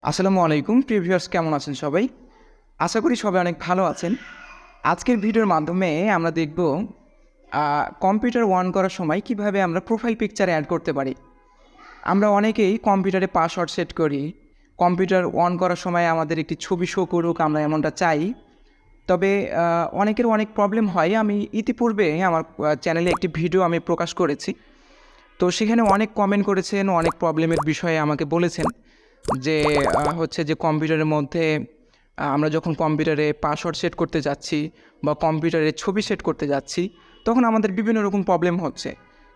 আসসালামু আলাইকুম প্রিভিয়ার্স, কেমন আছেন সবাই? আশা করি সবাই অনেক ভালো আছেন। আজকের ভিডিওর মাধ্যমে আমরা দেখব কম্পিউটার অন করার সময় কিভাবে আমরা প্রোফাইল পিকচার অ্যাড করতে পারি। আমরা অনেকেই কম্পিউটারে পাসওয়ার্ড সেট করি, কম্পিউটার অন করার সময় আমাদের একটি ছবি শো করুক, আমরা এমনটা চাই। তবে অনেকের অনেক প্রবলেম হয়। আমি ইতিপূর্বে আমার চ্যানেলে একটি ভিডিও আমি প্রকাশ করেছি। তো সেখানে অনেক কমেন্ট করেছেন, অনেক প্রবলেমের বিষয়ে আমাকে বলেছেন যে হচ্ছে যে কম্পিউটারের মধ্যে আমরা যখন কম্পিউটারে পাসওয়ার্ড সেট করতে যাচ্ছি বা কম্পিউটারে ছবি সেট করতে যাচ্ছি, তখন আমাদের বিভিন্ন রকম প্রবলেম হচ্ছে।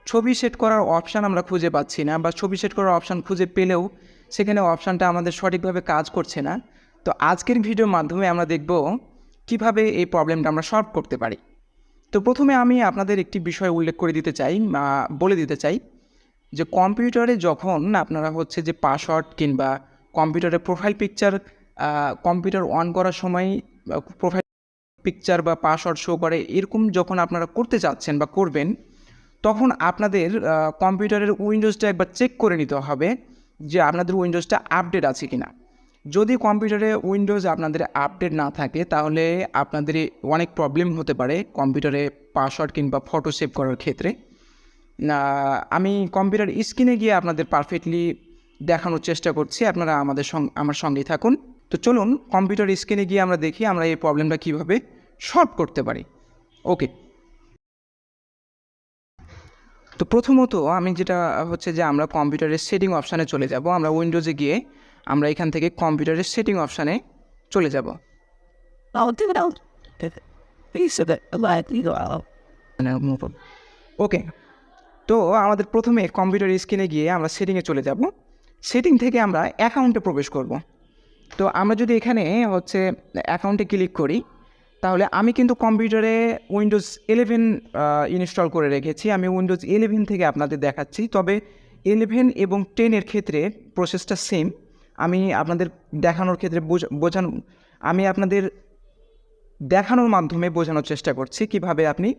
ছবি সেট করার অপশান আমরা খুঁজে পাচ্ছি না, বা ছবি সেট করার অপশান খুঁজে পেলেও সেখানে অপশানটা আমাদের সঠিকভাবে কাজ করছে না। তো আজকের ভিডিওর মাধ্যমে আমরা দেখব কিভাবে এই প্রবলেমটা আমরা সলভ করতে পারি। তো প্রথমে আমি আপনাদের একটি বিষয় উল্লেখ করে দিতে চাই, বলে দিতে চাই যে কম্পিউটারে যখন আপনারা হচ্ছে যে পাসওয়ার্ড কিংবা কম্পিউটারের প্রোফাইল পিকচার কম্পিউটার অন করার সময় প্রোফাইল পিকচার বা পাসওয়ার্ড শো করে, এরকম যখন আপনারা করতে চাচ্ছেন বা করবেন, তখন আপনাদের কম্পিউটারের উইন্ডোজটা একবার চেক করে নিতে হবে যে আপনাদের উইন্ডোজটা আপডেট আছে কি না। যদি কম্পিউটারে উইন্ডোজ আপনাদের আপডেট না থাকে, তাহলে আপনাদের অনেক প্রবলেম হতে পারে কম্পিউটারে পাসওয়ার্ড কিংবা ফটো সেভ করার ক্ষেত্রে। আমি কম্পিউটার স্ক্রিনে গিয়ে আপনাদের পারফেক্টলি দেখানোর চেষ্টা করছি, আপনারা আমার সঙ্গেই থাকুন। তো চলুন কম্পিউটার স্ক্রিনে গিয়ে আমরা দেখি আমরা এই প্রবলেমটা কীভাবে সলভ করতে পারি। ওকে, তো প্রথমত আমি যেটা হচ্ছে যে আমরা কম্পিউটারের সেটিং অপশানে চলে যাব। আমরা উইন্ডোজে গিয়ে আমরা এখান থেকে কম্পিউটারের সেটিং অপশানে চলে যাব। ওকে, তো আমাদের প্রথমে কম্পিউটার স্ক্রিনে গিয়ে আমরা সেটিংয়ে চলে যাব। সেটিং থেকে আমরা অ্যাকাউন্টে প্রবেশ করব। তো আমরা যদি এখানে হচ্ছে অ্যাকাউন্টে ক্লিক করি, তাহলে আমি কিন্তু কম্পিউটারে উইন্ডোজ 11 ইনস্টল করে রেখেছি। আমি উইন্ডোজ 11 থেকে আপনাদের দেখাচ্ছি। তবে 11 এবং 10-এর ক্ষেত্রে প্রসেসটা সেম। আমি আপনাদের দেখানোর ক্ষেত্রে আমি আপনাদের দেখানোর মাধ্যমে বোঝানোর চেষ্টা করছি কিভাবে আপনি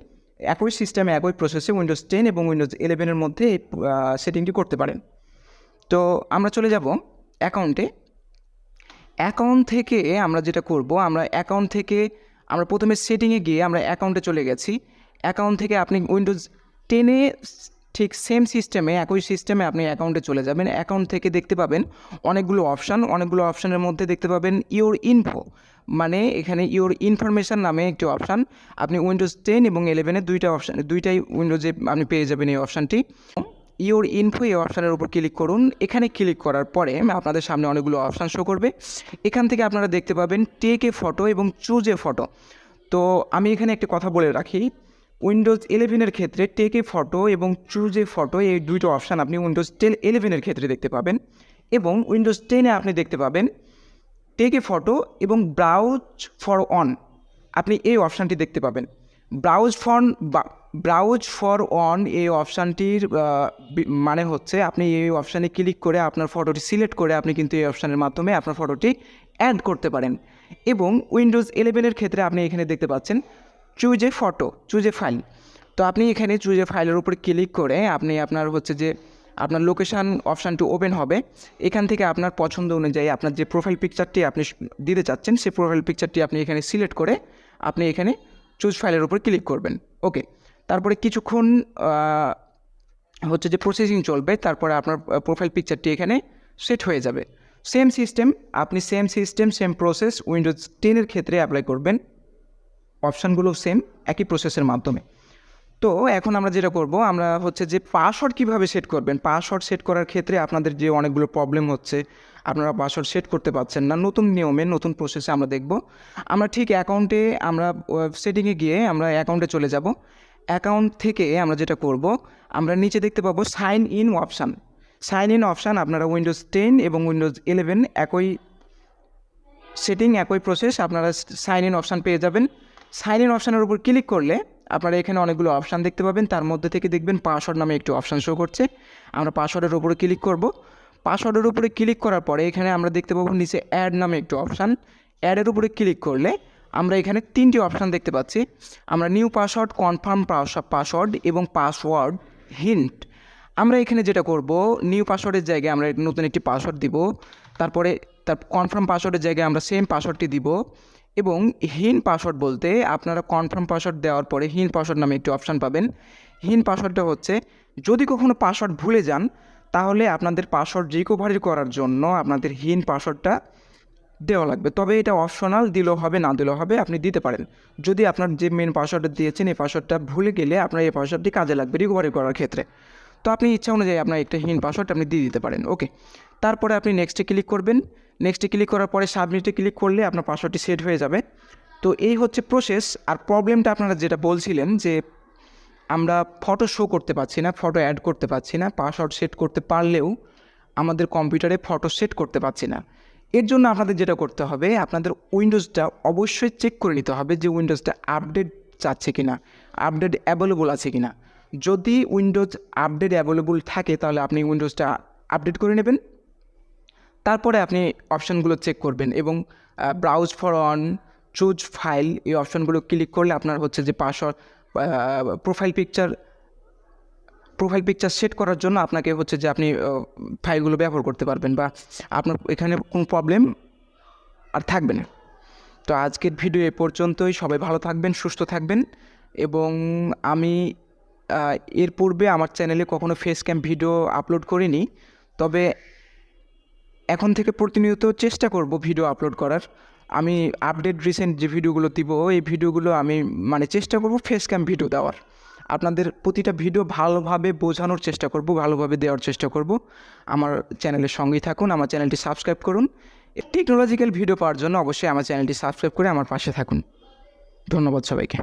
একই সিস্টেমে একই প্রসেসে উইন্ডোজ 10 এবং উইন্ডোজ 11-এর মধ্যে সেটিংটি করতে পারেন। তো আমরা চলে যাব অ্যাকাউন্টে। অ্যাকাউন্ট থেকে আমরা যেটা করব, আমরা প্রথমে সেটিংয়ে গিয়ে আমরা অ্যাকাউন্টে চলে গেছি। অ্যাকাউন্ট থেকে আপনি উইন্ডোজ 10-এ ঠিক সেম সিস্টেমে একই সিস্টেমে আপনি অ্যাকাউন্টে চলে যাবেন। অ্যাকাউন্ট থেকে দেখতে পাবেন অনেকগুলো অপশানের মধ্যে দেখতে পাবেন ইওর ইনফো, মানে এখানে ইওর ইনফরমেশান নামে একটি অপশান। আপনি উইন্ডোজ 10 এবং 11-এর দুইটাই উইন্ডোজে আপনি পেয়ে যাবেন এই অপশানটি। ইওর ইনফো এই অপশানের উপর ক্লিক করুন। এখানে ক্লিক করার পরে আপনাদের সামনে অনেকগুলো অপশান শো করবে। এখান থেকে আপনারা দেখতে পাবেন টেক এ ফটো এবং চুজ এ ফটো। তো আমি এখানে একটি কথা বলে রাখি, উইন্ডোজ 11-এর ক্ষেত্রে টেক এ ফটো এবং চুজ এ ফটো এই দুইটা অপশান আপনি উইন্ডোজ 11-এর ক্ষেত্রে দেখতে পাবেন, এবং উইন্ডোজ 10-এ আপনি দেখতে পাবেন টেক এ ফটো এবং ব্রাউজ ফর অন, আপনি এই অপশানটি দেখতে পাবেন। ব্রাউজ ফর অন এই অপশানটির মানে হচ্ছে আপনি এই অপশানে ক্লিক করে আপনার ফটোটি সিলেক্ট করে আপনি কিন্তু এই অপশানের মাধ্যমে আপনার ফটোটি অ্যাড করতে পারেন। এবং উইন্ডোজ 11-এর ক্ষেত্রে আপনি এখানে দেখতে পাচ্ছেন choose a photo, choose a file. তো আপনি এখানে চুজ এ ফাইলের উপর ক্লিক করে আপনি আপনার হচ্ছে যে আপনার লোকেশান অপশানটি ওপেন হবে। এখান থেকে আপনার পছন্দ অনুযায়ী আপনার যে প্রোফাইল পিকচারটি আপনি দিতে চাচ্ছেন, সেই প্রোফাইল পিকচারটি আপনি এখানে সিলেক্ট করে আপনি এখানে চুজ ফাইলের উপর ক্লিক করবেন। ওকে, তারপরে কিছুক্ষণ হচ্ছে যে প্রসেসিং চলবে, তারপরে আপনার প্রোফাইল পিকচারটি এখানে সেট হয়ে যাবে। Same system same process Windows 10-এর ক্ষেত্রে অ্যাপ্লাই করবেন। অপশানগুলো সেম, একই প্রসেসের মাধ্যমে। তো এখন আমরা যেটা করব, আমরা হচ্ছে যে পাসওয়ার্ড কীভাবে সেট করবেন। পাসওয়ার্ড সেট করার ক্ষেত্রে আপনাদের যে অনেকগুলো প্রবলেম হচ্ছে, আপনারা পাসওয়ার্ড সেট করতে পারছেন না, নতুন নিয়মে নতুন প্রসেসে আমরা দেখব। আমরা ঠিক অ্যাকাউন্টে আমরা সেটিংয়ে গিয়ে আমরা অ্যাকাউন্টে চলে যাব। অ্যাকাউন্ট থেকে আমরা যেটা করব, আমরা নিচে দেখতে পাবো সাইন ইন অপশান। আপনারা উইন্ডোজ 10 এবং উইন্ডোজ 11 একই সেটিং, একই প্রসেস, আপনারা সাইন ইন অপশান পেয়ে যাবেন। সাইন ইন অপশানের উপর ক্লিক করলে আপনারা এখানে অনেকগুলো অপশান দেখতে পাবেন। তার মধ্যে থেকে দেখবেন পাসওয়ার্ড নামে একটি অপশান শো করছে। আমরা পাসওয়ার্ডের উপরে ক্লিক করব। পাসওয়ার্ডের উপরে ক্লিক করার পরে এখানে আমরা দেখতে পাবো নিচে অ্যাড নামে একটি অপশান। অ্যাডের উপরে ক্লিক করলে আমরা এখানে 3টি অপশান দেখতে পাচ্ছি। আমরা নিউ পাসওয়ার্ড, কনফার্ম পাসওয়ার্ড এবং পাসওয়ার্ড হিন্ট। আমরা এখানে যেটা করব, নিউ পাসওয়ার্ডের জায়গায় আমরা নতুন একটি পাসওয়ার্ড দিব। তারপরে তার কনফার্ম পাসওয়ার্ডের জায়গায় আমরা সেম পাসওয়ার্ডটি দিব। এবং হিন পাসওয়ার্ড বলতে আপনারা কনফার্ম পাসওয়ার্ড দেওয়ার পরে হিন পাসওয়ার্ড নামে একটি অপশান পাবেন। হিন পাসওয়ার্ডটা হচ্ছে যদি কখনো পাসওয়ার্ড ভুলে যান তাহলে আপনাদের পাসওয়ার্ড রিকভারি করার জন্য আপনাদের হিন পাসওয়ার্ডটা দেওয়া লাগবে। তবে এটা অপশনাল, দিলেও হবে না দিলেও হবে, আপনি দিতে পারেন। যদি আপনার যে মেন পাসওয়ার্ডটা দিয়েছেন এই পাসওয়ার্ডটা ভুলে গেলে আপনার এই পাসওয়ার্ডটি কাজে লাগবে রিকভারি করার ক্ষেত্রে। তো আপনি ইচ্ছা অনুযায়ী আপনার একটা হিন পাসওয়ার্ড আপনি দিয়ে দিতে পারেন। ওকে, তারপরে আপনি নেক্সটে ক্লিক করবেন। নেক্সটে ক্লিক করার পরে সাবমিটে ক্লিক করলে আপনার পাসওয়ার্ডটি সেট হয়ে যাবে। তো এই হচ্ছে প্রসেস। আর প্রবলেমটা আপনারা যেটা বলছিলেন যে আমরা ফটো শো করতে পারছি না, ফটো অ্যাড করতে পারছি না, পাসওয়ার্ড সেট করতে পারলেও আমাদের কম্পিউটারে ফটো সেট করতে পারছি না। এর জন্য আপনাদের যেটা করতে হবে, আপনাদের উইন্ডোজটা অবশ্যই চেক করে নিতে হবে যে উইন্ডোজটা আপডেট চাচ্ছে কি না, আপডেট অ্যাভেলেবল আছে কি না। যদি উইন্ডোজ আপডেট অ্যাভেলেবল থাকে তাহলে আপনি উইন্ডোজটা আপডেট করে নেবেন। তারপরে আপনি অপশানগুলো চেক করবেন এবং browse for on, choose file এই অপশানগুলো ক্লিক করলে আপনার হচ্ছে যে পাসওয়ার্ড প্রোফাইল পিকচার সেট করার জন্য আপনাকে হচ্ছে যে আপনি ফাইলগুলো ব্যবহার করতে পারবেন বা আপনার এখানে কোনো প্রবলেম আর থাকবে না। তো আজকের ভিডিও এ পর্যন্তই। সবাই ভালো থাকবেন, সুস্থ থাকবেন। এবং আমি এর পূর্বে আমার চ্যানেলে কখনো ফেস ক্যাম ভিডিও আপলোড করিনি, তবে এখন থেকে প্রতিনিয়ত চেষ্টা করব ভিডিও আপলোড করার। আমি আপডেট রিসেন্ট যে ভিডিওগুলো দিব এই ভিডিওগুলো আমি চেষ্টা করব ফেস ক্যাম ভিডিও দেওয়ার। আপনাদের প্রতিটা ভিডিও ভালোভাবে বোঝানোর চেষ্টা করব, ভালোভাবে দেওয়ার চেষ্টা করব। আমার চ্যানেলের সঙ্গেই থাকুন, আমার চ্যানেলটি সাবস্ক্রাইব করুন। টেকনোলজিক্যাল ভিডিও পাওয়ার জন্য অবশ্যই আমার চ্যানেলটি সাবস্ক্রাইব করে আমার পাশে থাকুন। ধন্যবাদ সবাইকে।